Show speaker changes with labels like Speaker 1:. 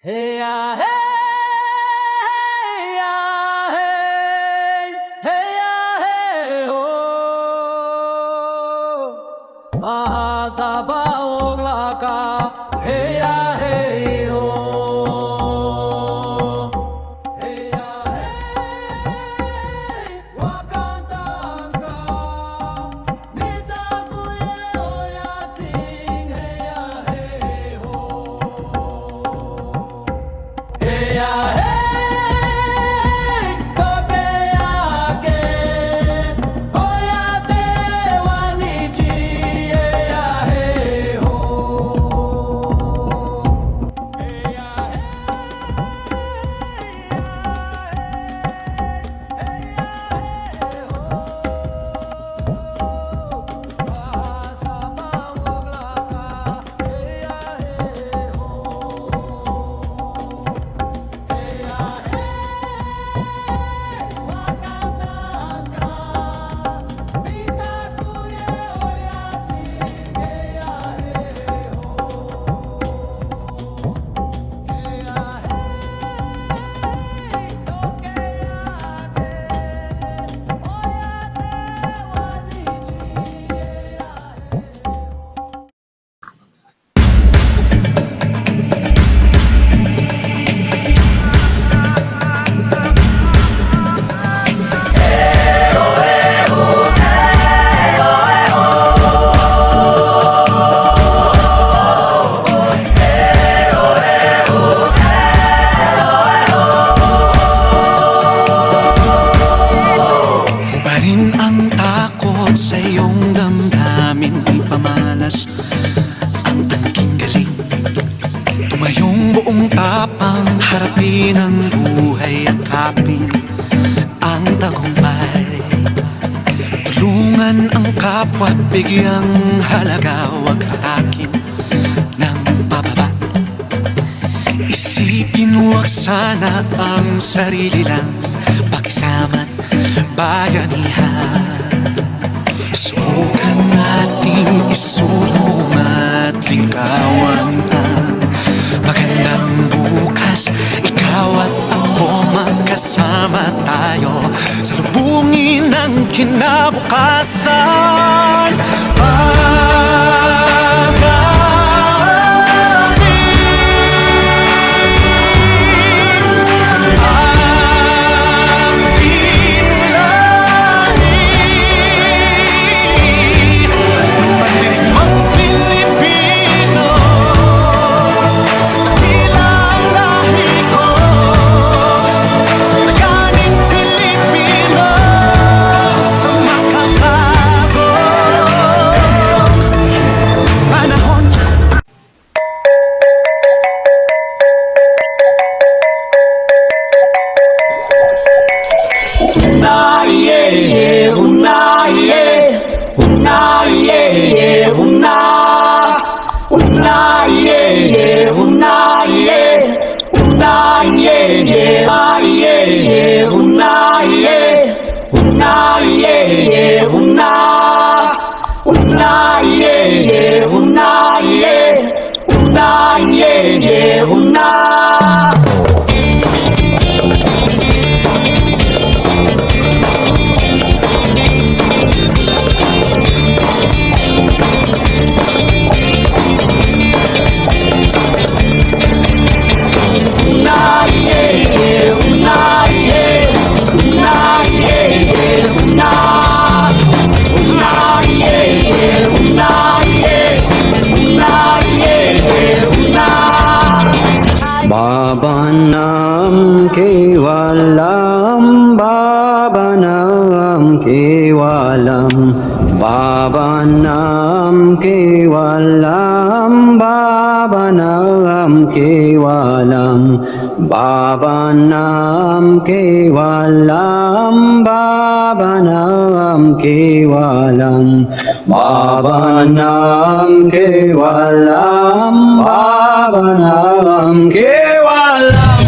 Speaker 1: Hey ya hey ya hey ya hey ho Mahasabaong laka hey ya hey ho Hey ya hey wakantanga Mita kuye oya sing hey ya hey ho Hey ya hey tobe yake oya te wanichi hey ya hey ho Hey ya hey ho Mahasabaong laka hey ya hey ho
Speaker 2: Barin ang takot sa iyong damdamin, ipamalas ang angking galing. Tumayong buong tapang, harapin ang buhay, yakapin ang tagumpay. Tulungan ang kapwa't bigyang halaga, wag hatakin ng pababa. Isipin wag sana ang sarili lang, pakisama't bayanihan. Subukan natin isulong at ligawan ang magandang bukas. Ikaw at ako magkasama tayo, salubungin ang kinabukasan.
Speaker 3: Babanam kevalam, babanam kevalam, babanam kevalam, babanam kevalam, babanam kevalam, babanam kevalam, babanam kevalam, babanam kevalam.